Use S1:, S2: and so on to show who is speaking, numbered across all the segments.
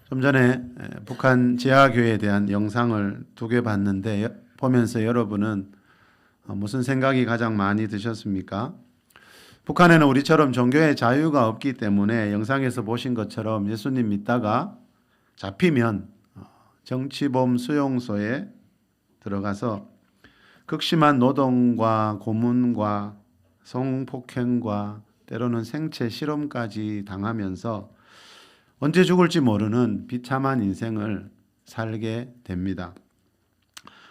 S1: 좀 전에 북한 지하교회에 대한 영상을 2개 봤는데 보면서 여러분은 무슨 생각이 가장 많이 드셨습니까? 북한에는 우리처럼 종교의 자유가 없기 때문에 영상에서 보신 것처럼 예수님 믿다가 잡히면 정치범 수용소에 들어가서 극심한 노동과 고문과 성폭행과 때로는 생체 실험까지 당하면서 언제 죽을지 모르는 비참한 인생을 살게 됩니다.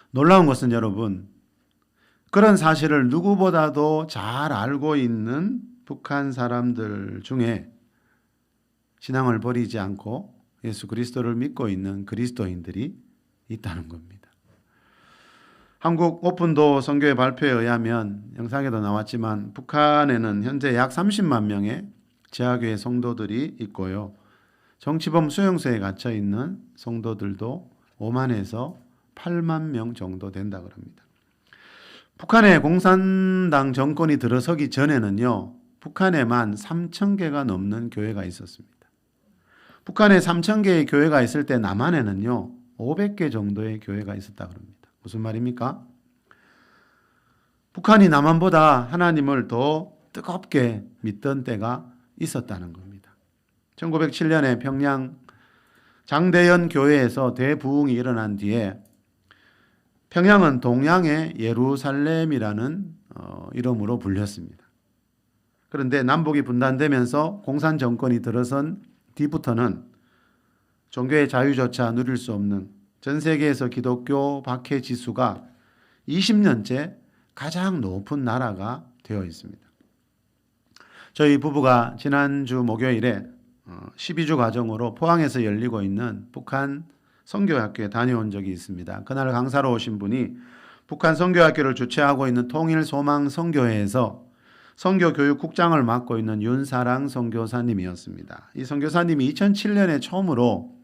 S1: 놀라운 것은 여러분, 그런 사실을 누구보다도 잘 알고 있는 북한 사람들 중에 신앙을 버리지 않고 예수 그리스도를 믿고 있는 그리스도인들이 있다는 겁니다. 한국 오픈도 선교회 발표에 의하면 영상에도 나왔지만 북한에는 현재 약 30만 명의 지하교회 성도들이 있고요. 정치범 수용소에 갇혀 있는 성도들도 5만에서 8만 명 정도 된다 그럽니다. 북한의 공산당 정권이 들어서기 전에는요, 북한에만 3,000개가 넘는 교회가 있었습니다. 북한에 3,000개의 교회가 있을 때 남한에는요, 500개 정도의 교회가 있었다 그럽니다. 무슨 말입니까? 북한이 남한보다 하나님을 더 뜨겁게 믿던 때가 있었다는 겁니다. 1907년에 평양 장대연 교회에서 대부흥이 일어난 뒤에 평양은 동양의 예루살렘이라는 이름으로 불렸습니다. 그런데 남북이 분단되면서 공산 정권이 들어선 뒤부터는 종교의 자유조차 누릴 수 없는 전 세계에서 기독교 박해 지수가 20년째 가장 높은 나라가 되어 있습니다. 저희 부부가 지난주 목요일에 12주 과정으로 포항에서 열리고 있는 북한 선교학교에 다녀온 적이 있습니다. 그날 강사로 오신 분이 북한 선교학교를 주최하고 있는 통일소망선교회에서 선교교육국장을 맡고 있는 윤사랑 선교사님이었습니다. 이 선교사님이 2007년에 처음으로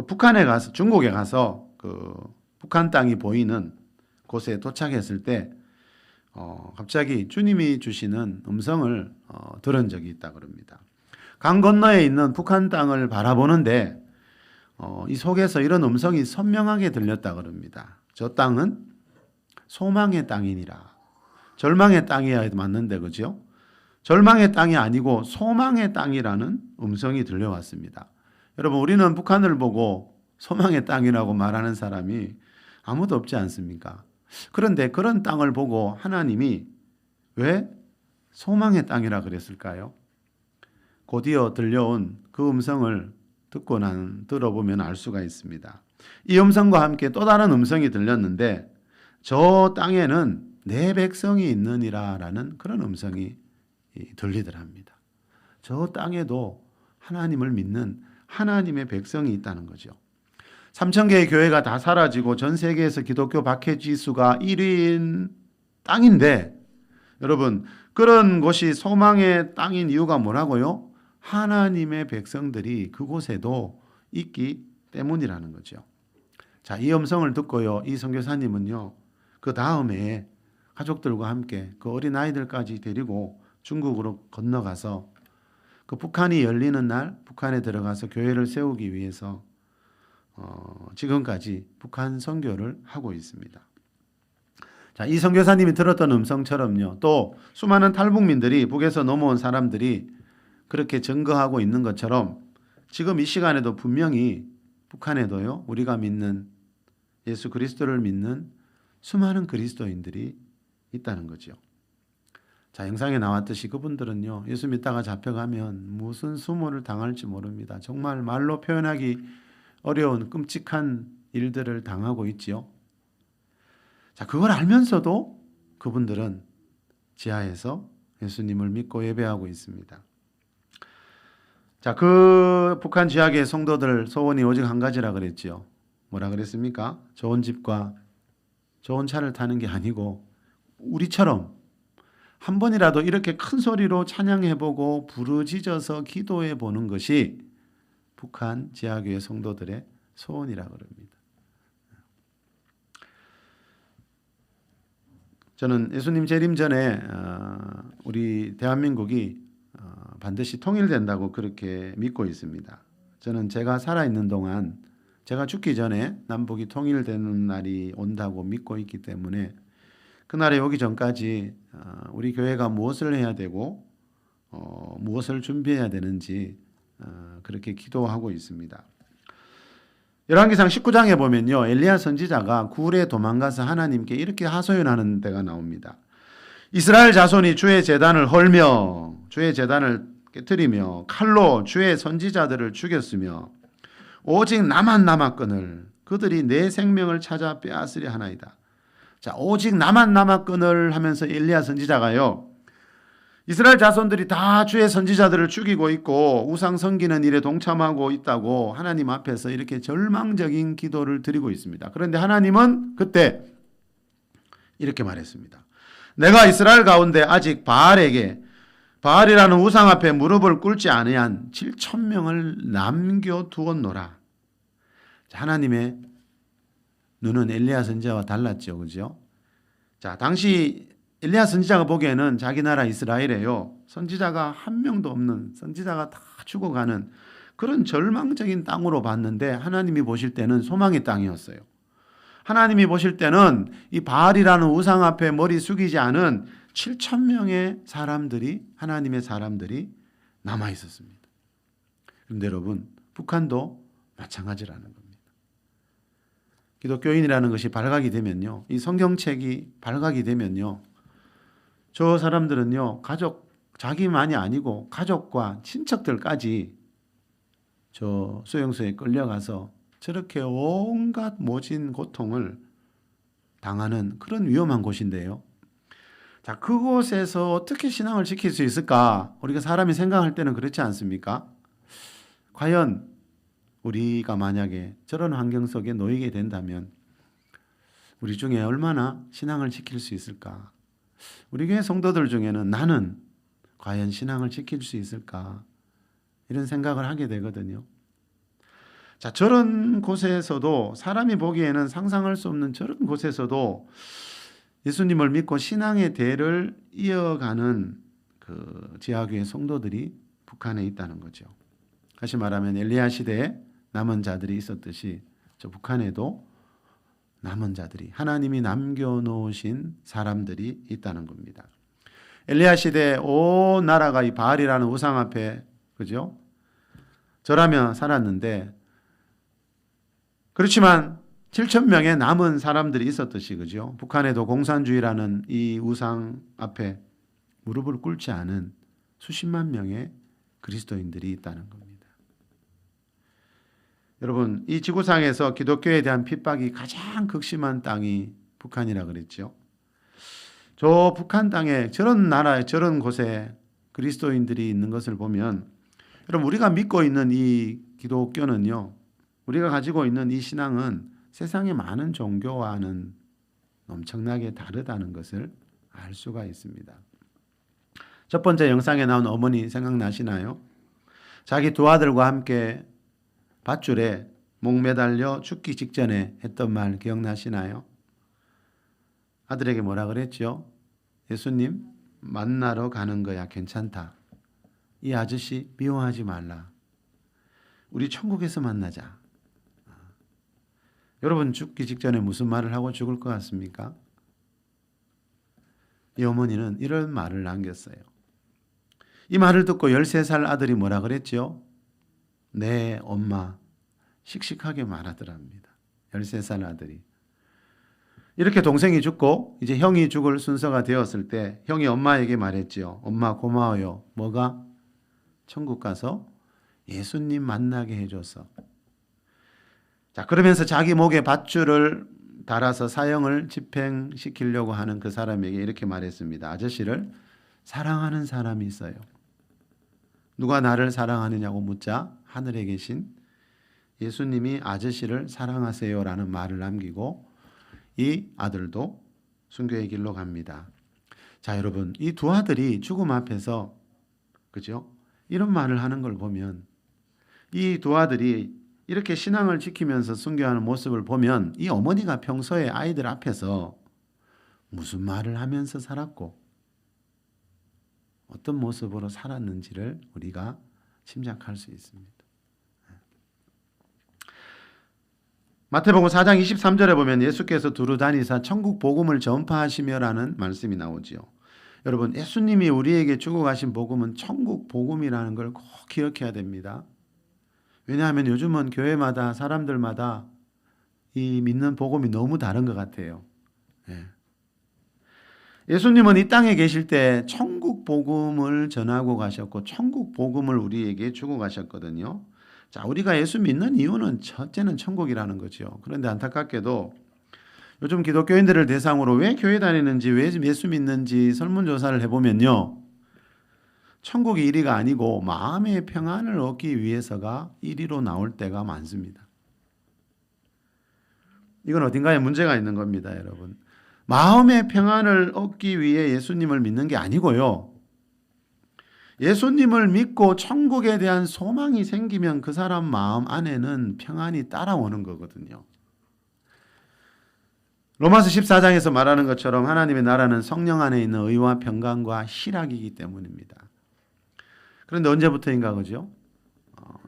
S1: 북한에 가서 중국에 가서 북한 땅이 보이는 곳에 도착했을 때 갑자기 주님이 주시는 음성을 들은 적이 있다 그럽니다. 강 건너에 있는 북한 땅을 바라보는데 이 속에서 이런 음성이 선명하게 들렸다 그럽니다. 저 땅은 소망의 땅이니라. 절망의 땅이야 맞는데 그죠? 절망의 땅이 아니고 소망의 땅이라는 음성이 들려왔습니다. 여러분, 우리는 북한을 보고 소망의 땅이라고 말하는 사람이 아무도 없지 않습니까? 그런데 그런 땅을 보고 하나님이 왜 소망의 땅이라 그랬을까요? 곧이어 들려온 그 음성을 들어보면 알 수가 있습니다. 이 음성과 함께 또 다른 음성이 들렸는데 저 땅에는 내 백성이 있느니라 라는 그런 음성이 들리더랍니다. 저 땅에도 하나님을 믿는 하나님의 백성이 있다는 거죠. 3,000개의 교회가 다 사라지고 전 세계에서 기독교 박해 지수가 1위인 땅인데 여러분, 그런 곳이 소망의 땅인 이유가 뭐라고요? 하나님의 백성들이 그곳에도 있기 때문이라는 거죠. 자, 이 음성을 듣고요, 이 선교사님은요, 그 다음에 가족들과 함께 그 어린 아이들까지 데리고 중국으로 건너가서 그 북한이 열리는 날 북한에 들어가서 교회를 세우기 위해서 지금까지 북한 선교를 하고 있습니다. 자, 이 선교사님이 들었던 음성처럼요, 또 수많은 탈북민들이 북에서 넘어온 사람들이 그렇게 증거하고 있는 것처럼 지금 이 시간에도 분명히 북한에도요, 우리가 믿는 예수 그리스도를 믿는 수많은 그리스도인들이 있다는 거죠. 자, 영상에 나왔듯이 그분들은요, 예수 믿다가 잡혀가면 무슨 수모를 당할지 모릅니다. 정말 말로 표현하기 어려운 끔찍한 일들을 당하고 있지요. 자, 그걸 알면서도 그분들은 지하에서 예수님을 믿고 예배하고 있습니다. 자, 그 북한 지하교회 성도들 소원이 오직 한 가지라 그랬지요. 뭐라 그랬습니까? 좋은 집과 좋은 차를 타는 게 아니고 우리처럼 한 번이라도 이렇게 큰 소리로 찬양해보고 부르짖어서 기도해보는 것이 북한 지하교회 성도들의 소원이라 그럽니다. 저는 예수님 재림 전에 우리 대한민국이 반드시 통일된다고 그렇게 믿고 있습니다. 저는 제가 살아있는 동안, 제가 죽기 전에 남북이 통일되는 날이 온다고 믿고 있기 때문에 그날에 오기 전까지 우리 교회가 무엇을 해야 되고 무엇을 준비해야 되는지 그렇게 기도하고 있습니다. 열왕기상 19장에 보면요, 엘리야 선지자가 굴에 도망가서 하나님께 이렇게 하소연하는 데가 나옵니다. 이스라엘 자손이 주의 제단을 헐며 주의 제단을 깨뜨리며 칼로 주의 선지자들을 죽였으며 오직 나만 남았거늘 그들이 내 생명을 찾아 빼앗으려 하나이다. 자, 오직 나만 남았거늘 하면서 엘리야 선지자가요, 이스라엘 자손들이 다 주의 선지자들을 죽이고 있고 우상 섬기는 일에 동참하고 있다고 하나님 앞에서 이렇게 절망적인 기도를 드리고 있습니다. 그런데 하나님은 그때 이렇게 말했습니다. 내가 이스라엘 가운데 아직 바알이라는 우상 앞에 무릎을 꿇지 아니한 7,000명을 남겨두었노라. 하나님의 눈은 엘리야 선지자와 달랐죠. 그죠? 자, 당시 엘리야 선지자가 보기에는 자기 나라 이스라엘에요, 선지자가 한 명도 없는, 선지자가 다 죽어가는 그런 절망적인 땅으로 봤는데 하나님이 보실 때는 소망의 땅이었어요. 하나님이 보실 때는 이 바알이라는 우상 앞에 머리 숙이지 않은 7,000명의 사람들이, 하나님의 사람들이 남아 있었습니다. 그런데 여러분, 북한도 마찬가지라는 겁니다. 기독교인이라는 것이 발각이 되면요, 이 성경책이 발각이 되면요, 저 사람들은요, 자기만이 아니고 가족과 친척들까지 저 수용소에 끌려가서 저렇게 온갖 모진 고통을 당하는 그런 위험한 곳인데요. 자, 그곳에서 어떻게 신앙을 지킬 수 있을까? 우리가 사람이 생각할 때는 그렇지 않습니까? 과연 우리가 만약에 저런 환경 속에 놓이게 된다면 우리 중에 얼마나 신앙을 지킬 수 있을까? 우리 교회 성도들 중에는 나는 과연 신앙을 지킬 수 있을까? 이런 생각을 하게 되거든요. 자, 저런 곳에서도, 사람이 보기에는 상상할 수 없는 저런 곳에서도 예수님을 믿고 신앙의 대를 이어가는 그 지하교회 성도들이 북한에 있다는 거죠. 다시 말하면 엘리야 시대에 남은 자들이 있었듯이 저 북한에도 남은 자들이, 하나님이 남겨놓으신 사람들이 있다는 겁니다. 엘리야 시대에 온 나라가 이 바알이라는 우상 앞에, 그죠? 절하며 살았는데, 그렇지만 7,000명의 남은 사람들이 있었듯이, 그죠? 북한에도 공산주의라는 이 우상 앞에 무릎을 꿇지 않은 수십만 명의 그리스도인들이 있다는 겁니다. 여러분, 이 지구상에서 기독교에 대한 핍박이 가장 극심한 땅이 북한이라 그랬죠. 저 북한 땅에, 저런 나라에, 저런 곳에 그리스도인들이 있는 것을 보면, 여러분, 우리가 믿고 있는 이 기독교는요, 우리가 가지고 있는 이 신앙은 세상의 많은 종교와는 엄청나게 다르다는 것을 알 수가 있습니다. 첫 번째 영상에 나온 어머니 생각나시나요? 자기 두 아들과 함께 밧줄에 목매달려 죽기 직전에 했던 말 기억나시나요? 아들에게 뭐라 그랬죠? 예수님 만나러 가는 거야, 괜찮다. 이 아저씨 미워하지 말라. 우리 천국에서 만나자. 여러분, 죽기 직전에 무슨 말을 하고 죽을 것 같습니까? 이 어머니는 이런 말을 남겼어요. 이 말을 듣고 13살 아들이 뭐라 그랬죠? 네, 엄마. 씩씩하게 말하더랍니다. 13살 아들이. 이렇게 동생이 죽고 이제 형이 죽을 순서가 되었을 때 형이 엄마에게 말했죠. 엄마 고마워요. 뭐가? 천국 가서 예수님 만나게 해줘서. 자, 그러면서 자기 목에 밧줄을 달아서 사형을 집행시키려고 하는 그 사람에게 이렇게 말했습니다. 아저씨를 사랑하는 사람이 있어요. 누가 나를 사랑하느냐고 묻자 하늘에 계신 예수님이 아저씨를 사랑하세요라는 말을 남기고 이 아들도 순교의 길로 갑니다. 자, 여러분, 이 두 아들이 죽음 앞에서, 그죠? 이런 말을 하는 걸 보면, 이 두 아들이 이렇게 신앙을 지키면서 순교하는 모습을 보면 이 어머니가 평소에 아이들 앞에서 무슨 말을 하면서 살았고 어떤 모습으로 살았는지를 우리가 짐작할 수 있습니다. 마태복음 4장 23절에 보면 예수께서 두루 다니사 천국 복음을 전파하시며라는 말씀이 나오지요. 여러분, 예수님이 우리에게 주고 가신 복음은 천국 복음이라는 걸 꼭 기억해야 됩니다. 왜냐하면 요즘은 교회마다 사람들마다 이 믿는 복음이 너무 다른 것 같아요. 예수님은 이 땅에 계실 때 천국 복음을 전하고 가셨고 천국 복음을 우리에게 주고 가셨거든요. 자, 우리가 예수 믿는 이유는 첫째는 천국이라는 거죠. 그런데 안타깝게도 요즘 기독교인들을 대상으로 왜 교회 다니는지, 왜 예수 믿는지 설문조사를 해보면요, 천국이 1위가 아니고 마음의 평안을 얻기 위해서가 1위로 나올 때가 많습니다. 이건 어딘가에 문제가 있는 겁니다, 여러분. 마음의 평안을 얻기 위해 예수님을 믿는 게 아니고요, 예수님을 믿고 천국에 대한 소망이 생기면 그 사람 마음 안에는 평안이 따라오는 거거든요. 로마서 14장에서 말하는 것처럼 하나님의 나라는 성령 안에 있는 의와 평강과 희락이기 때문입니다. 그런데 언제부터인가 그죠?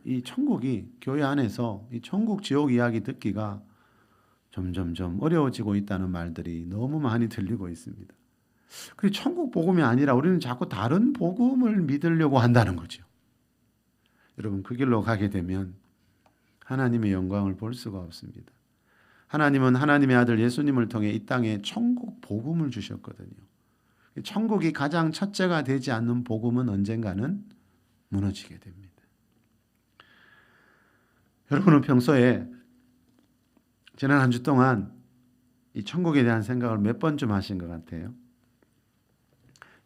S1: 이 천국이 교회 안에서 이 천국 지옥 이야기 듣기가 점점점 어려워지고 있다는 말들이 너무 많이 들리고 있습니다. 그리고 천국 복음이 아니라 우리는 자꾸 다른 복음을 믿으려고 한다는 거죠. 여러분, 그 길로 가게 되면 하나님의 영광을 볼 수가 없습니다. 하나님은 하나님의 아들 예수님을 통해 이 땅에 천국 복음을 주셨거든요. 천국이 가장 첫째가 되지 않는 복음은 언젠가는 무너지게 됩니다. 여러분은 평소에 지난 한 주 동안 이 천국에 대한 생각을 몇 번쯤 하신 것 같아요?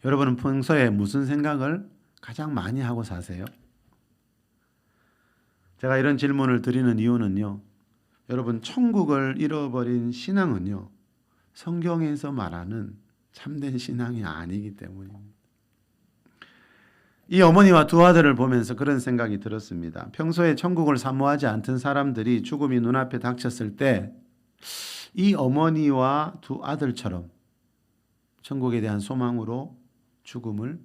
S1: 여러분은 평소에 무슨 생각을 가장 많이 하고 사세요? 제가 이런 질문을 드리는 이유는요, 여러분, 천국을 잃어버린 신앙은요, 성경에서 말하는 참된 신앙이 아니기 때문입니다. 이 어머니와 두 아들을 보면서 그런 생각이 들었습니다. 평소에 천국을 사모하지 않던 사람들이 죽음이 눈앞에 닥쳤을 때 이 어머니와 두 아들처럼 천국에 대한 소망으로 죽음을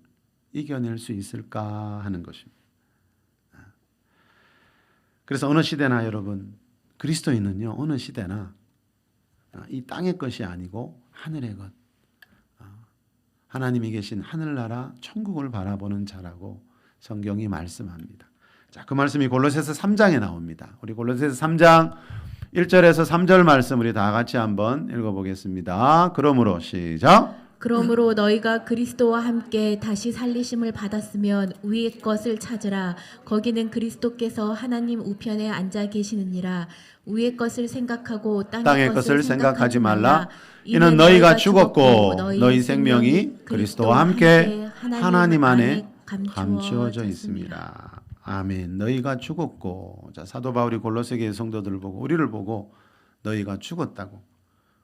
S1: 이겨낼 수 있을까 하는 것입니다. 그래서 어느 시대나 여러분, 그리스도인은요, 어느 시대나 이 땅의 것이 아니고 하늘의 것, 하나님이 계신 하늘나라 천국을 바라보는 자라고 성경이 말씀합니다. 자, 그 말씀이 골로새서 3장에 나옵니다. 우리 골로새서 3장 1절에서 3절 말씀 우리 다 같이 한번 읽어보겠습니다. 그러므로 시작.
S2: 그러므로 너희가 그리스도와 함께 다시 살리심을 받았으면 위의 것을 찾으라. 거기는 그리스도께서 하나님 우편에 앉아 계시느니라. 위의 것을 생각하고 땅의 것을 생각하지 말라.
S1: 이는 너희가 죽었고 너희 생명이 그리스도와 함께 하나님 안에 감추어져 있습니다. 아멘. 너희가 죽었고, 자, 사도 바울이 골로새 교회 성도들을 보고 우리를 보고 너희가 죽었다고.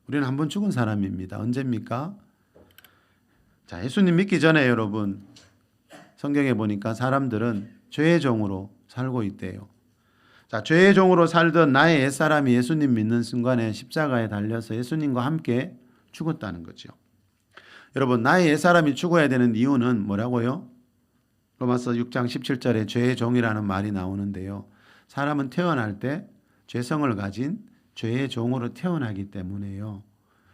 S1: 우리는 한 번 죽은 사람입니다. 언제입니까? 자, 예수님 믿기 전에 여러분, 성경에 보니까 사람들은 죄의 종으로 살고 있대요. 자, 죄의 종으로 살던 나의 옛사람이 예수님 믿는 순간에 십자가에 달려서 예수님과 함께 죽었다는 거죠. 여러분, 나의 옛사람이 죽어야 되는 이유는 뭐라고요? 로마서 6장 17절에 죄의 종이라는 말이 나오는데요. 사람은 태어날 때 죄성을 가진 죄의 종으로 태어나기 때문에요.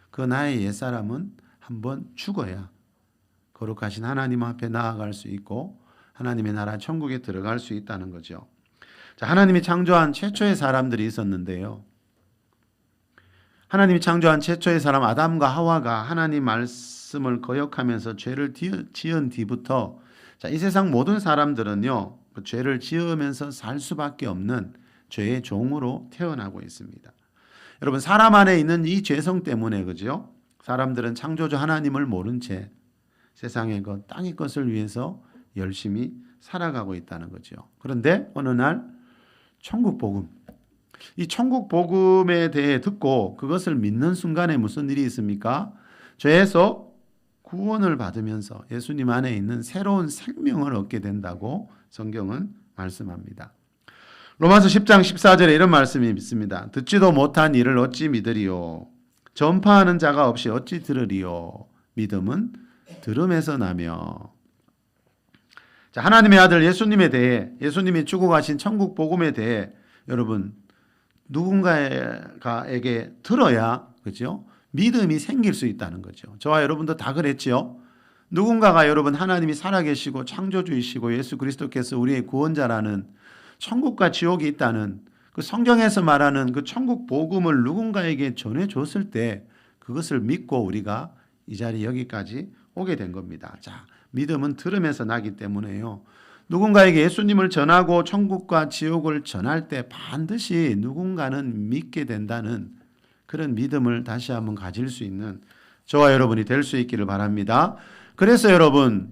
S1: 그 나의 옛사람은 한번 죽어야 거룩하신 하나님 앞에 나아갈 수 있고 하나님의 나라 천국에 들어갈 수 있다는 거죠. 자, 하나님이 창조한 최초의 사람들이 있었는데요. 하나님이 창조한 최초의 사람 아담과 하와가 하나님 말씀을 거역하면서 죄를 지은 뒤부터, 자, 이 세상 모든 사람들은요, 그 죄를 지으면서 살 수밖에 없는 죄의 종으로 태어나고 있습니다. 여러분, 사람 안에 있는 이 죄성 때문에, 그죠? 사람들은 창조주 하나님을 모른 채 세상의 것, 땅의 것을 위해서 열심히 살아가고 있다는 거죠. 그런데 어느 날 천국 복음, 이 천국 복음에 대해 듣고 그것을 믿는 순간에 무슨 일이 있습니까? 죄에서 구원을 받으면서 예수님 안에 있는 새로운 생명을 얻게 된다고 성경은 말씀합니다. 로마서 10장 14절에 이런 말씀이 있습니다. 듣지도 못한 일을 어찌 믿으리요? 전파하는 자가 없이 어찌 들으리요? 믿음은 들음에서 나며. 자, 하나님의 아들 예수님에 대해, 예수님이 주고 가신 천국 복음에 대해 여러분 누군가에게 들어야 그죠? 믿음이 생길 수 있다는 거죠. 저와 여러분도 다 그랬지요. 누군가가 여러분 하나님이 살아계시고 창조주이시고 예수 그리스도께서 우리의 구원자라는 천국과 지옥이 있다는 그 성경에서 말하는 그 천국 복음을 누군가에게 전해줬을 때 그것을 믿고 우리가 이 자리 여기까지 오게 된 겁니다. 자, 믿음은 들음에서 나기 때문에요. 누군가에게 예수님을 전하고 천국과 지옥을 전할 때 반드시 누군가는 믿게 된다는 그런 믿음을 다시 한번 가질 수 있는 저와 여러분이 될 수 있기를 바랍니다. 그래서 여러분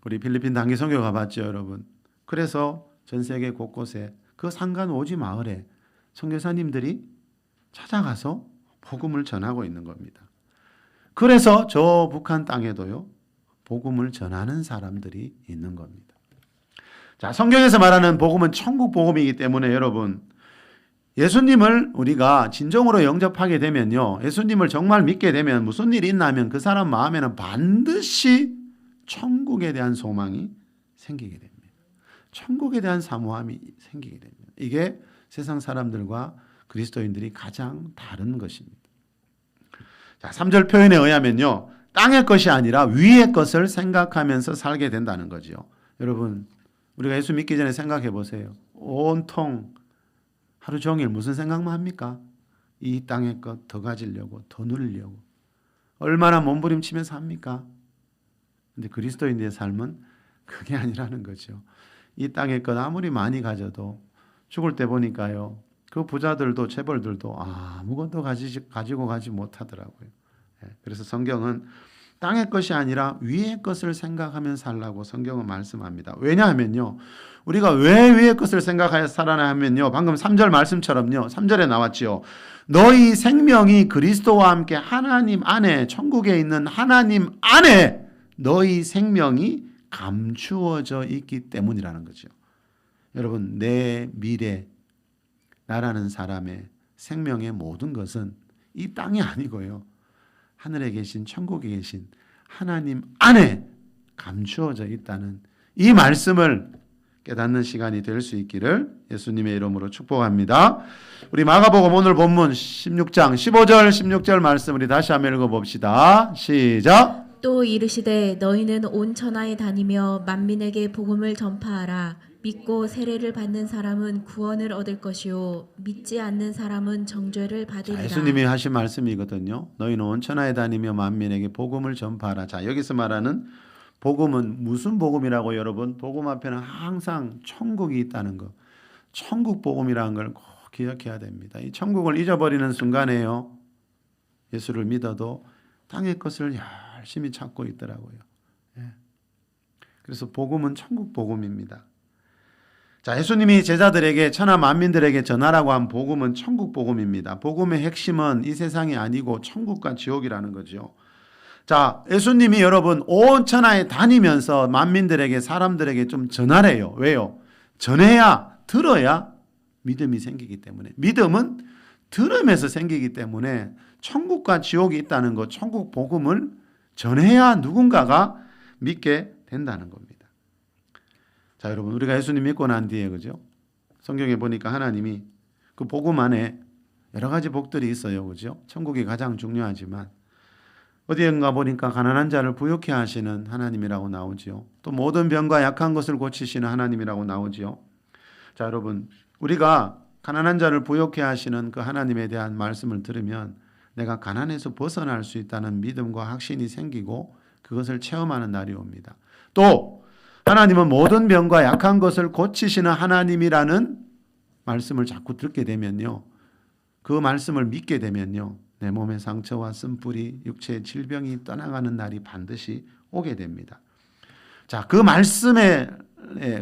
S1: 우리 필리핀 단기 선교 가봤죠, 여러분. 그래서 전 세계 곳곳에 그 상간 오지 마을에 선교사님들이 찾아가서 복음을 전하고 있는 겁니다. 그래서 저 북한 땅에도요 복음을 전하는 사람들이 있는 겁니다. 자, 성경에서 말하는 복음은 천국 복음이기 때문에 여러분 예수님을 우리가 진정으로 영접하게 되면요, 예수님을 정말 믿게 되면 무슨 일이 있나면 그 사람 마음에는 반드시 천국에 대한 소망이 생기게 됩니다. 천국에 대한 사모함이 생기게 됩니다. 이게 세상 사람들과 그리스도인들이 가장 다른 것입니다. 자, 3절 표현에 의하면요, 땅의 것이 아니라 위의 것을 생각하면서 살게 된다는 거죠. 여러분, 우리가 예수 믿기 전에 생각해 보세요. 온통 하루 종일 무슨 생각만 합니까? 이 땅의 것 더 가지려고, 더 누리려고. 얼마나 몸부림치면서 합니까? 근데 그리스도인의 삶은 그게 아니라는 거죠. 이 땅의 것 아무리 많이 가져도 죽을 때 보니까요, 그 부자들도 재벌들도 아무것도 가지고 가지 못하더라고요. 그래서 성경은 땅의 것이 아니라 위의 것을 생각하면서 살라고 성경은 말씀합니다. 왜냐하면요, 우리가 왜 위의 것을 생각하여 살아나 하면요, 방금 3절 말씀처럼요, 3절에 나왔죠. 너희 생명이 그리스도와 함께 하나님 안에, 천국에 있는 하나님 안에 너희 생명이 감추어져 있기 때문이라는 거죠. 여러분, 내 미래, 나라는 사람의 생명의 모든 것은 이 땅이 아니고요, 하늘에 계신, 천국에 계신 하나님 안에 감추어져 있다는 이 말씀을 깨닫는 시간이 될 수 있기를 예수님의 이름으로 축복합니다. 우리 마가복음 오늘 본문 16장 15절 16절 말씀 우리 다시 한번 읽어봅시다. 시작.
S2: 또 이르시되 너희는 온 천하에 다니며 만민에게 복음을 전파하라. 믿고 세례를 받는 사람은 구원을 얻을 것이요 믿지 않는 사람은 정죄를 받으리라.
S1: 예수님이 하신 말씀이거든요. 너희는 온 천하에 다니며 만민에게 복음을 전파하라. 자, 여기서 말하는 복음은 무슨 복음이라고 여러분? 복음 앞에는 항상 천국이 있다는 거. 천국 복음이라는 걸 꼭 기억해야 됩니다. 이 천국을 잊어버리는 순간에요, 예수를 믿어도 땅의 것을 열심히 찾고 있더라고요. 그래서 복음은 천국 복음입니다. 자, 예수님이 제자들에게 천하 만민들에게 전하라고 한 복음은 천국 복음입니다. 복음의 핵심은 이 세상이 아니고 천국과 지옥이라는 거죠. 자, 예수님이 여러분 온 천하에 다니면서 만민들에게, 사람들에게 좀 전하래요. 왜요? 전해야, 들어야 믿음이 생기기 때문에. 믿음은 들음에서 생기기 때문에 천국과 지옥이 있다는 것, 천국 복음을 전해야 누군가가 믿게 된다는 겁니다. 자, 여러분, 우리가 예수님 믿고 난 뒤에, 그죠? 성경에 보니까 하나님이 그 복음 안에 여러 가지 복들이 있어요, 그죠? 천국이 가장 중요하지만 어디엔가 보니까 가난한 자를 부유케 하시는 하나님이라고 나오지요. 또 모든 병과 약한 것을 고치시는 하나님이라고 나오지요. 자, 여러분, 우리가 가난한 자를 부유케 하시는 그 하나님에 대한 말씀을 들으면 내가 가난에서 벗어날 수 있다는 믿음과 확신이 생기고 그것을 체험하는 날이 옵니다. 또 하나님은 모든 병과 약한 것을 고치시는 하나님이라는 말씀을 자꾸 듣게 되면요, 그 말씀을 믿게 되면요, 내 몸의 상처와 쓴뿌리, 육체의 질병이 떠나가는 날이 반드시 오게 됩니다. 자, 그 말씀에,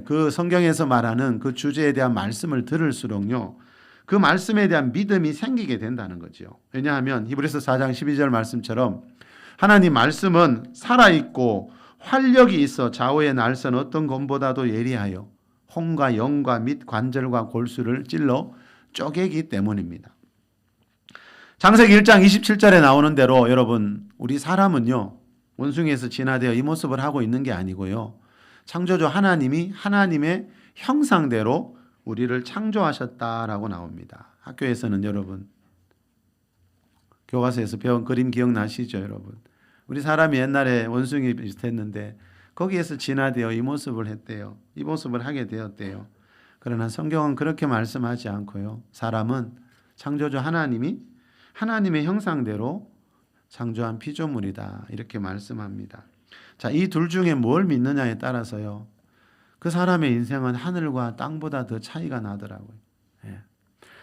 S1: 그 성경에서 말하는 그 주제에 대한 말씀을 들을수록요, 그 말씀에 대한 믿음이 생기게 된다는 거죠. 왜냐하면 히브리서 4장 12절 말씀처럼 하나님 말씀은 살아있고 활력이 있어 좌우의 날선 어떤 검보다도 예리하여 혼과 영과 및 관절과 골수를 찔러 쪼개기 때문입니다. 창세기 1장 27절에 나오는 대로 여러분, 우리 사람은요, 원숭이에서 진화되어 이 모습을 하고 있는 게 아니고요, 창조주 하나님이 하나님의 형상대로 우리를 창조하셨다라고 나옵니다. 학교에서는 여러분 교과서에서 배운 그림 기억나시죠, 여러분? 우리 사람이 옛날에 원숭이 비슷했는데 거기에서 진화되어 이 모습을 했대요. 이 모습을 하게 되었대요. 그러나 성경은 그렇게 말씀하지 않고요. 사람은 창조주 하나님이 하나님의 형상대로 창조한 피조물이다. 이렇게 말씀합니다. 자, 이 둘 중에 뭘 믿느냐에 따라서요. 그 사람의 인생은 하늘과 땅보다 더 차이가 나더라고요. 예.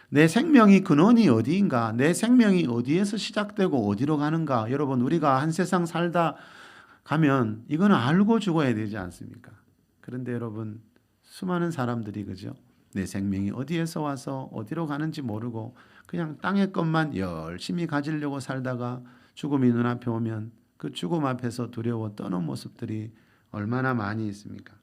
S1: 내 생명이 근원이 어디인가? 내 생명이 어디에서 시작되고 어디로 가는가? 여러분, 우리가 한 세상 살다 가면 이거는 알고 죽어야 되지 않습니까? 그런데 여러분, 수많은 사람들이 그죠? 내 생명이 어디에서 와서 어디로 가는지 모르고 그냥 땅의 것만 열심히 가지려고 살다가 죽음이 눈앞에 오면 그 죽음 앞에서 두려워 떠는 모습들이 얼마나 많이 있습니까?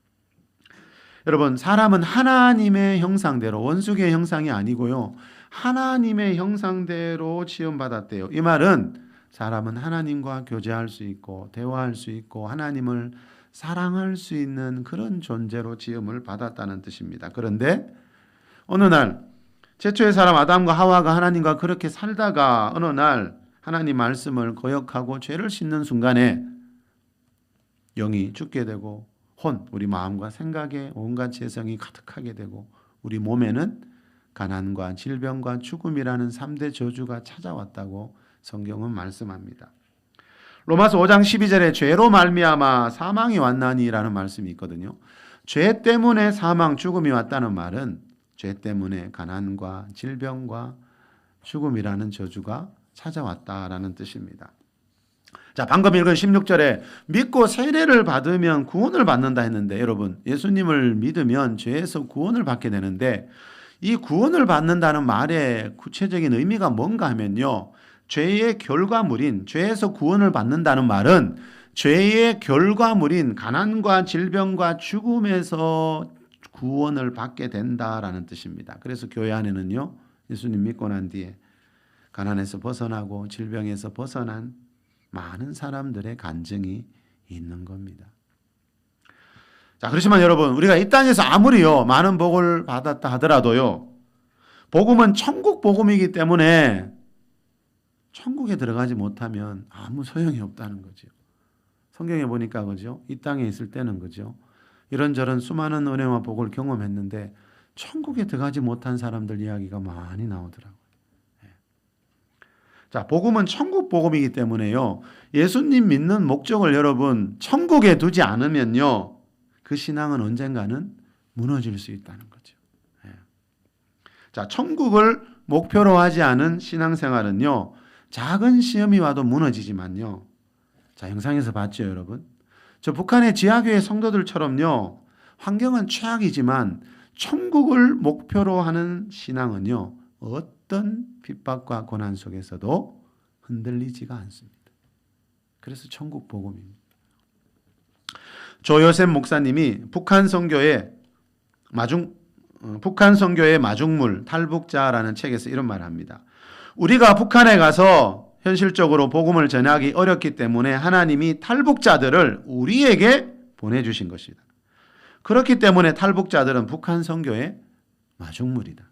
S1: 여러분, 사람은 하나님의 형상대로, 원수의 형상이 아니고요, 하나님의 형상대로 지음받았대요. 이 말은 사람은 하나님과 교제할 수 있고 대화할 수 있고 하나님을 사랑할 수 있는 그런 존재로 지음을 받았다는 뜻입니다. 그런데 어느 날 최초의 사람 아담과 하와가 하나님과 그렇게 살다가 어느 날 하나님 말씀을 거역하고 죄를 짓는 순간에 영이 죽게 되고 우리 마음과 생각에 온갖 재성이 가득하게 되고 우리 몸에는 가난과 질병과 죽음이라는 3대 저주가 찾아왔다고 성경은 말씀합니다. 로마서 5장 12절에 죄로 말미암아 사망이 왔나니라는 말씀이 있거든요. 죄 때문에 사망, 죽음이 왔다는 말은 죄 때문에 가난과 질병과 죽음이라는 저주가 찾아왔다라는 뜻입니다. 자, 방금 읽은 16절에 믿고 세례를 받으면 구원을 받는다 했는데 여러분, 예수님을 믿으면 죄에서 구원을 받게 되는데 이 구원을 받는다는 말의 구체적인 의미가 뭔가 하면요, 죄의 결과물인, 죄에서 구원을 받는다는 말은 죄의 결과물인 가난과 질병과 죽음에서 구원을 받게 된다라는 뜻입니다. 그래서 교회 안에는요, 예수님 믿고 난 뒤에 가난에서 벗어나고 질병에서 벗어난 많은 사람들의 간증이 있는 겁니다. 자, 그렇지만 여러분, 우리가 이 땅에서 아무리요 많은 복을 받았다 하더라도요, 복음은 천국 복음이기 때문에 천국에 들어가지 못하면 아무 소용이 없다는 거죠. 성경에 보니까 그죠? 이 땅에 있을 때는 그죠? 이런저런 수많은 은혜와 복을 경험했는데 천국에 들어가지 못한 사람들 이야기가 많이 나오더라고요. 자, 복음은 천국 복음이기 때문에요, 예수님 믿는 목적을 여러분 천국에 두지 않으면요, 그 신앙은 언젠가는 무너질 수 있다는 거죠. 자, 천국을 목표로 하지 않은 신앙생활은요, 작은 시험이 와도 무너지지만요. 자, 영상에서 봤죠, 여러분? 저 북한의 지하교회 성도들처럼요, 환경은 최악이지만 천국을 목표로 하는 신앙은요, 어떤 핍박과 고난 속에서도 흔들리지가 않습니다. 그래서 천국 복음입니다. 조요셉 목사님이 북한 선교의 마중물 탈북자라는 책에서 이런 말을 합니다. 우리가 북한에 가서 현실적으로 복음을 전하기 어렵기 때문에 하나님이 탈북자들을 우리에게 보내주신 것이다. 그렇기 때문에 탈북자들은 북한 선교의 마중물이다.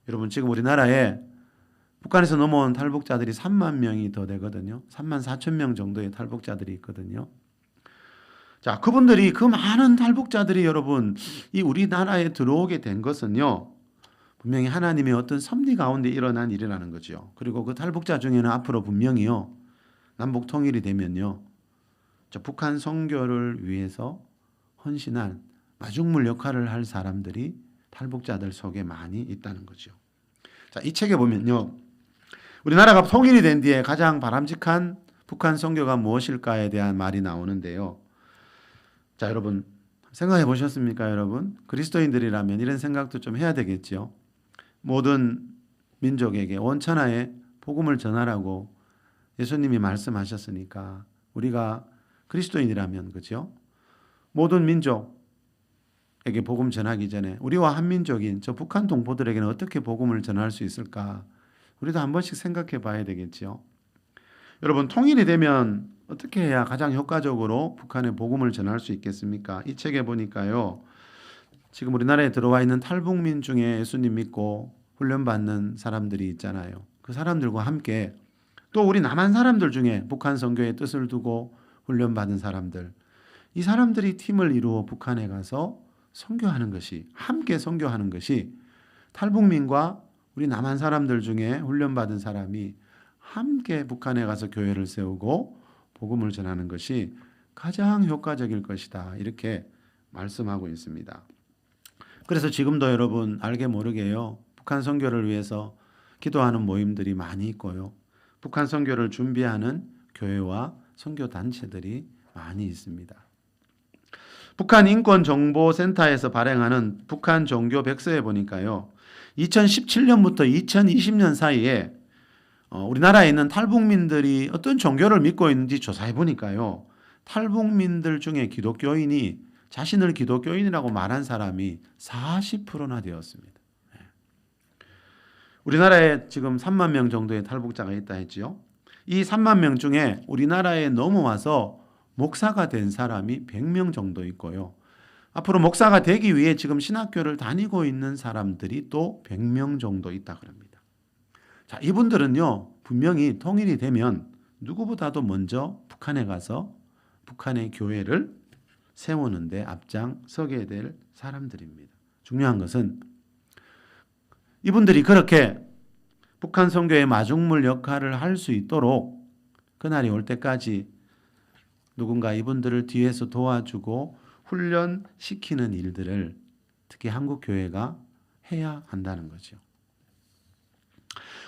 S1: 여러분, 지금 우리나라에 북한에서 넘어온 탈북자들이 3만 명이 더 되거든요. 3만 4천 명 정도의 탈북자들이 있거든요. 자, 그분들이, 그 많은 탈북자들이 여러분 이 우리나라에 들어오게 된 것은요, 분명히 하나님의 어떤 섭리 가운데 일어난 일이라는 거죠. 그리고 그 탈북자 중에는 앞으로 분명히요, 남북 통일이 되면요, 저 북한 선교를 위해서 헌신한 마중물 역할을 할 사람들이 탈북자들 속에 많이 있다는 거죠. 자, 이 책에 보면요, 우리나라가 통일이 된 뒤에 가장 바람직한 북한 선교가 무엇일까에 대한 말이 나오는데요. 자, 여러분 생각해 보셨습니까? 여러분, 그리스도인들이라면 이런 생각도 좀 해야 되겠죠. 모든 민족에게 온 천하에 복음을 전하라고 예수님이 말씀하셨으니까 우리가 그리스도인이라면, 그죠? 모든 민족에게 복음 전하기 전에 우리와 한민족인 저 북한 동포들에게는 어떻게 복음을 전할 수 있을까? 우리도 한 번씩 생각해 봐야 되겠죠. 여러분, 통일이 되면 어떻게 해야 가장 효과적으로 북한에 복음을 전할 수 있겠습니까? 이 책에 보니까요, 지금 우리나라에 들어와 있는 탈북민 중에 예수님 믿고 훈련받는 사람들이 있잖아요. 그 사람들과 함께 또 우리 남한 사람들 중에 북한 선교의 뜻을 두고 훈련받은 사람들, 이 사람들이 팀을 이루어 북한에 가서 선교하는 것이, 함께 선교하는 것이, 탈북민과 우리 남한 사람들 중에 훈련받은 사람이 함께 북한에 가서 교회를 세우고 복음을 전하는 것이 가장 효과적일 것이다, 이렇게 말씀하고 있습니다. 그래서 지금도 여러분 알게 모르게요, 북한 선교를 위해서 기도하는 모임들이 많이 있고요, 북한 선교를 준비하는 교회와 선교 단체들이 많이 있습니다. 북한 인권정보센터에서 발행하는 북한 종교 백서에 보니까요, 2017년부터 2020년 사이에 우리나라에 있는 탈북민들이 어떤 종교를 믿고 있는지 조사해 보니까요, 탈북민들 중에 기독교인이 자신을 기독교인이라고 말한 사람이 40%나 되었습니다. 우리나라에 지금 3만 명 정도의 탈북자가 있다 했지요. 이 3만 명 중에 우리나라에 넘어와서 목사가 된 사람이 100명 정도 있고요. 앞으로 목사가 되기 위해 지금 신학교를 다니고 있는 사람들이 또 100명 정도 있다 그럽니다. 자, 이분들은요, 분명히 통일이 되면 누구보다도 먼저 북한에 가서 북한의 교회를 세우는데 앞장서게 될 사람들입니다. 중요한 것은 이분들이 그렇게 북한 선교의 마중물 역할을 할 수 있도록 그날이 올 때까지 누군가 이분들을 뒤에서 도와주고 훈련시키는 일들을 특히 한국 교회가 해야 한다는 거죠.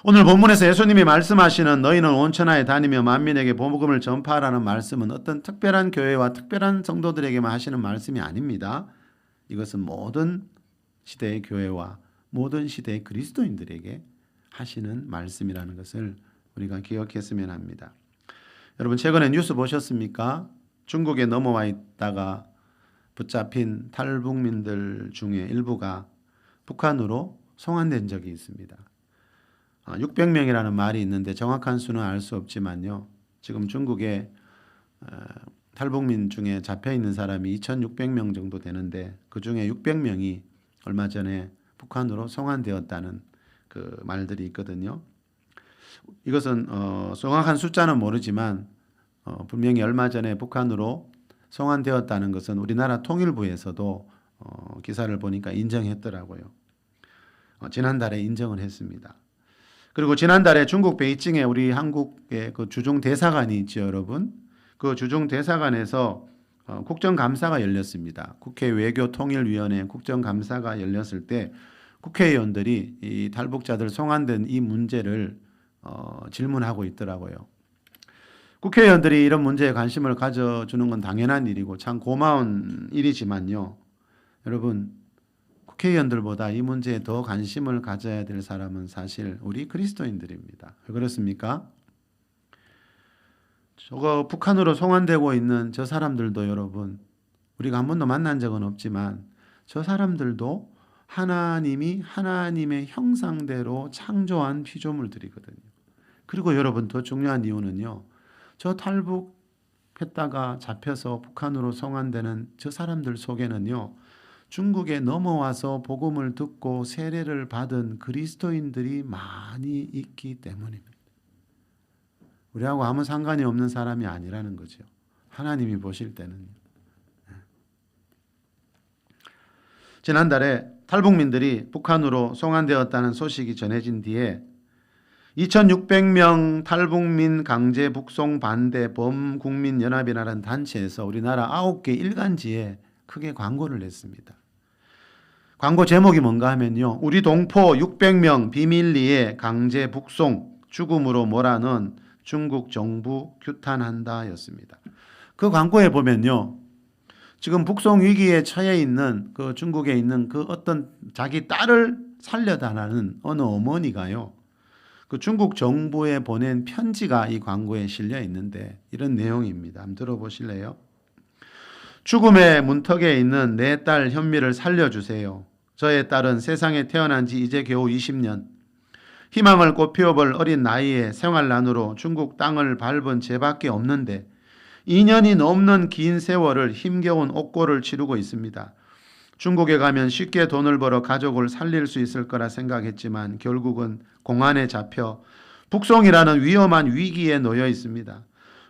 S1: 오늘 본문에서 예수님이 말씀하시는 너희는 온 천하에 다니며 만민에게 복음을 전파하라는 말씀은 어떤 특별한 교회와 특별한 성도들에게만 하시는 말씀이 아닙니다. 이것은 모든 시대의 교회와 모든 시대의 그리스도인들에게 하시는 말씀이라는 것을 우리가 기억했으면 합니다. 여러분, 최근에 뉴스 보셨습니까? 중국에 넘어와 있다가 붙잡힌 탈북민들 중에 일부가 북한으로 송환된 적이 있습니다. 600명이라는 말이 있는데 정확한 수는 알 수 없지만요, 지금 중국에 탈북민 중에 잡혀 있는 사람이 2,600명 정도 되는데 그 중에 600명이 얼마 전에 북한으로 송환되었다는 그 말들이 있거든요. 이것은 정확한 숫자는 모르지만 분명히 얼마 전에 북한으로 송환되었다는 것은 우리나라 통일부에서도 기사를 보니까 인정했더라고요. 지난달에 인정을 했습니다. 그리고 지난달에 중국 베이징에 우리 한국의 그 주중 대사관이 있죠, 여러분. 그 주중 대사관에서 국정감사가 열렸습니다. 국회 외교통일위원회 국정감사가 열렸을 때 국회의원들이 이 탈북자들 송환된 이 문제를 질문하고 있더라고요. 국회의원들이 이런 문제에 관심을 가져주는 건 당연한 일이고 참 고마운 일이지만요, 여러분, 국회의원들보다 이 문제에 더 관심을 가져야 될 사람은 사실 우리 그리스도인들입니다. 왜 그렇습니까? 저거 북한으로 송환되고 있는 저 사람들도 여러분, 우리가 한 번도 만난 적은 없지만 저 사람들도 하나님이 하나님의 형상대로 창조한 피조물들이거든요. 그리고 여러분, 더 중요한 이유는요, 저 탈북했다가 잡혀서 북한으로 송환되는 저 사람들 속에는요, 중국에 넘어와서 복음을 듣고 세례를 받은 그리스도인들이 많이 있기 때문입니다. 우리하고 아무 상관이 없는 사람이 아니라는 거죠. 하나님이 보실 때는요. 지난달에 탈북민들이 북한으로 송환되었다는 소식이 전해진 뒤에 2,600명 탈북민 강제 북송 반대 범국민연합이라는 단체에서 우리나라 9개 일간지에 크게 광고를 냈습니다. 광고 제목이 뭔가 하면요, 우리 동포 600명 비밀리에 강제 북송, 죽음으로 몰아넣은 중국 정부 규탄한다 였습니다. 그 광고에 보면요, 지금 북송 위기에 처해 있는 그 중국에 있는 그 어떤 자기 딸을 살려달라는 어느 어머니가요, 그 중국 정부에 보낸 편지가 이 광고에 실려 있는데 이런 내용입니다. 한번 들어보실래요? 죽음의 문턱에 있는 내 딸 현미를 살려주세요. 저의 딸은 세상에 태어난 지 이제 겨우 20년. 희망을 꽃피워볼 어린 나이에 생활난으로 중국 땅을 밟은 죄밖에 없는데 2년이 넘는 긴 세월을 힘겨운 옥고를 치르고 있습니다. 중국에 가면 쉽게 돈을 벌어 가족을 살릴 수 있을 거라 생각했지만 결국은 공안에 잡혀 북송이라는 위험한 위기에 놓여 있습니다.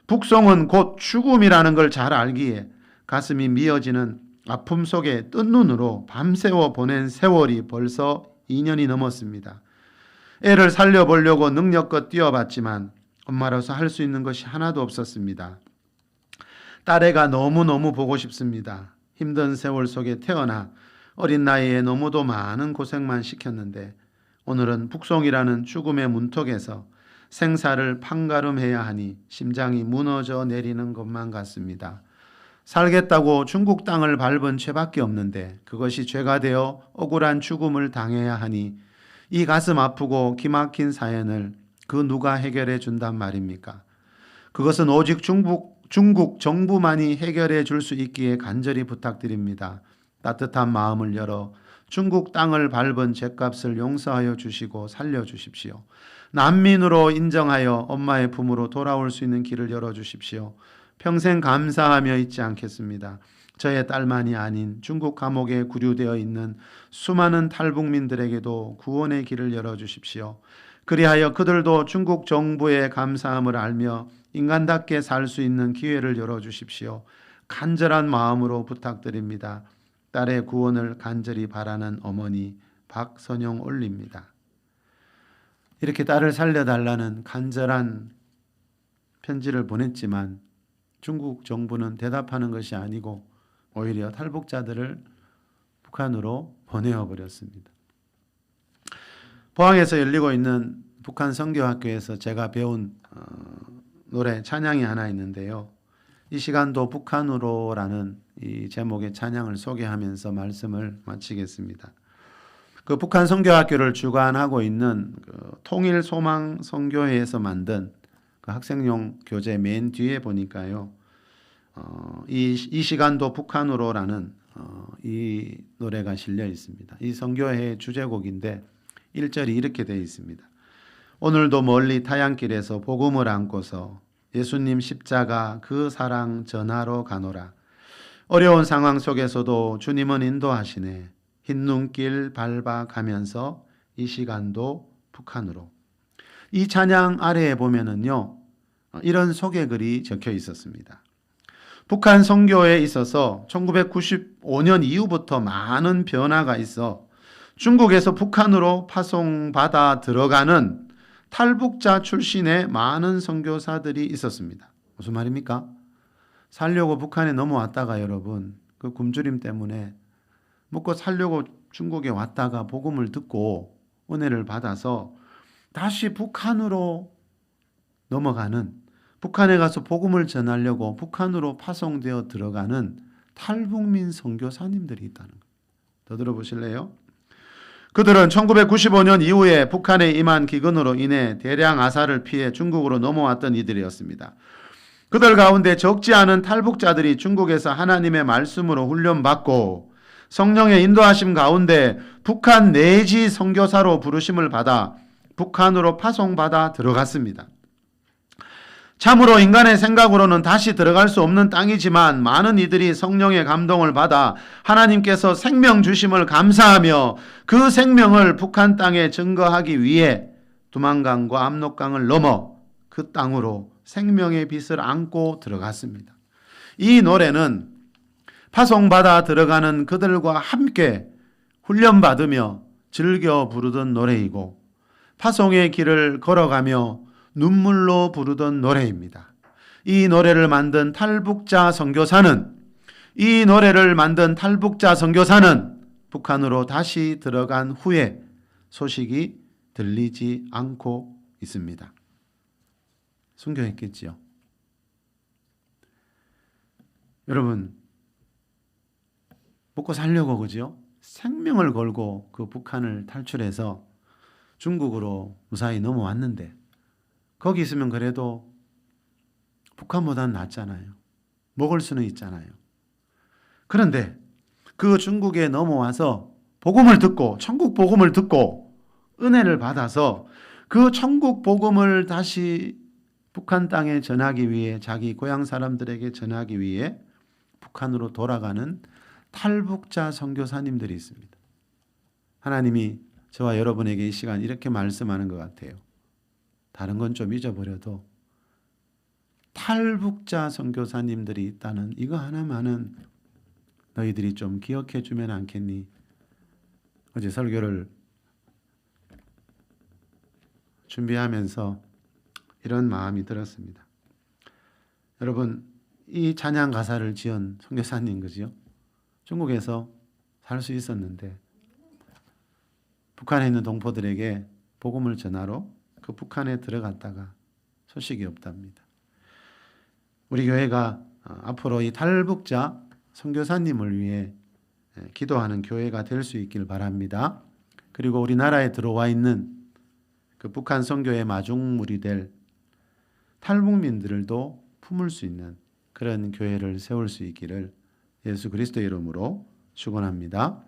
S1: 북송은 곧 죽음이라는 걸 잘 알기에 가슴이 미어지는 아픔 속에 뜬 눈으로 밤새워 보낸 세월이 벌써 2년이 넘었습니다. 애를 살려보려고 능력껏 뛰어봤지만 엄마로서 할 수 있는 것이 하나도 없었습니다. 딸애가 너무너무 보고 싶습니다. 힘든 세월 속에 태어나 어린 나이에 너무도 많은 고생만 시켰는데 오늘은 북송이라는 죽음의 문턱에서 생사를 판가름해야 하니 심장이 무너져 내리는 것만 같습니다. 살겠다고 중국 땅을 밟은 죄밖에 없는데 그것이 죄가 되어 억울한 죽음을 당해야 하니 이 가슴 아프고 기막힌 사연을 그 누가 해결해 준단 말입니까? 그것은 오직 중국 정부만이 해결해 줄 수 있기에 간절히 부탁드립니다. 따뜻한 마음을 열어 중국 땅을 밟은 죄값을 용서하여 주시고 살려주십시오. 난민으로 인정하여 엄마의 품으로 돌아올 수 있는 길을 열어주십시오. 평생 감사하며 잊지 않겠습니다. 저의 딸만이 아닌 중국 감옥에 구류되어 있는 수많은 탈북민들에게도 구원의 길을 열어주십시오. 그리하여 그들도 중국 정부의 감사함을 알며 인간답게 살 수 있는 기회를 열어주십시오. 간절한 마음으로 부탁드립니다. 딸의 구원을 간절히 바라는 어머니 박선영 올립니다. 이렇게 딸을 살려달라는 간절한 편지를 보냈지만 중국 정부는 대답하는 것이 아니고 오히려 탈북자들을 북한으로 보내어 버렸습니다. 포항에서 열리고 있는 북한 선교학교에서 제가 배운 노래 찬양이 하나 있는데요. 이 시간도 북한으로라는 이 제목의 찬양을 소개하면서 말씀을 마치겠습니다. 그 북한 선교학교를 주관하고 있는 그 통일소망선교회에서 만든 그 학생용 교재 맨 뒤에 보니까요. 이 시간도 북한으로라는 이 노래가 실려 있습니다. 이 선교회의 주제곡인데 1절이 이렇게 되어 있습니다. 오늘도 멀리 타향길에서 복음을 안고서 예수님 십자가 그 사랑 전하러 가노라. 어려운 상황 속에서도 주님은 인도하시네. 흰 눈길 밟아 가면서 이 시간도 북한으로. 이 찬양 아래에 보면은요, 이런 소개글이 적혀 있었습니다. 북한 선교에 있어서 1995년 이후부터 많은 변화가 있어 중국에서 북한으로 파송받아 들어가는 탈북자 출신의 많은 선교사들이 있었습니다. 무슨 말입니까? 살려고 북한에 넘어왔다가 여러분 그 굶주림 때문에 먹고 살려고 중국에 왔다가 복음을 듣고 은혜를 받아서 다시 북한으로 넘어가는, 북한에 가서 복음을 전하려고 북한으로 파송되어 들어가는 탈북민 선교사님들이 있다는 거예요. 더 들어보실래요? 그들은 1995년 이후에 북한에 임한 기근으로 인해 대량 아사를 피해 중국으로 넘어왔던 이들이었습니다. 그들 가운데 적지 않은 탈북자들이 중국에서 하나님의 말씀으로 훈련받고 성령의 인도하심 가운데 북한 내지 선교사로 부르심을 받아 북한으로 파송받아 들어갔습니다. 참으로 인간의 생각으로는 다시 들어갈 수 없는 땅이지만 많은 이들이 성령의 감동을 받아 하나님께서 생명 주심을 감사하며 그 생명을 북한 땅에 증거하기 위해 두만강과 압록강을 넘어 그 땅으로 생명의 빛을 안고 들어갔습니다. 이 노래는 파송받아 들어가는 그들과 함께 훈련받으며 즐겨 부르던 노래이고 파송의 길을 걸어가며 눈물로 부르던 노래입니다. 이 노래를 만든 탈북자 선교사는 북한으로 다시 들어간 후에 소식이 들리지 않고 있습니다. 순교했겠지요. 여러분, 먹고 살려고 그죠? 생명을 걸고 그 북한을 탈출해서 중국으로 무사히 넘어왔는데 거기 있으면 그래도 북한보다는 낫잖아요. 먹을 수는 있잖아요. 그런데 그 중국에 넘어와서 복음을 듣고 천국 복음을 듣고 은혜를 받아서 그 천국 복음을 다시 북한 땅에 전하기 위해 자기 고향 사람들에게 전하기 위해 북한으로 돌아가는 탈북자 선교사님들이 있습니다. 하나님이 저와 여러분에게 이 시간 이렇게 말씀하는 것 같아요. 다른 건 좀 잊어버려도 탈북자 선교사님들이 있다는 이거 하나만은 너희들이 좀 기억해 주면 않겠니? 어제 설교를 준비하면서 이런 마음이 들었습니다. 여러분, 이 찬양 가사를 지은 선교사님 그죠? 중국에서 살 수 있었는데 북한에 있는 동포들에게 복음을 전하러 그 북한에 들어갔다가 소식이 없답니다. 우리 교회가 앞으로 이 탈북자 선교사님을 위해 기도하는 교회가 될 수 있길 바랍니다. 그리고 우리나라에 들어와 있는 그 북한 선교의 마중물이 될 탈북민들도 품을 수 있는 그런 교회를 세울 수 있기를 예수 그리스도의 이름으로 축원합니다.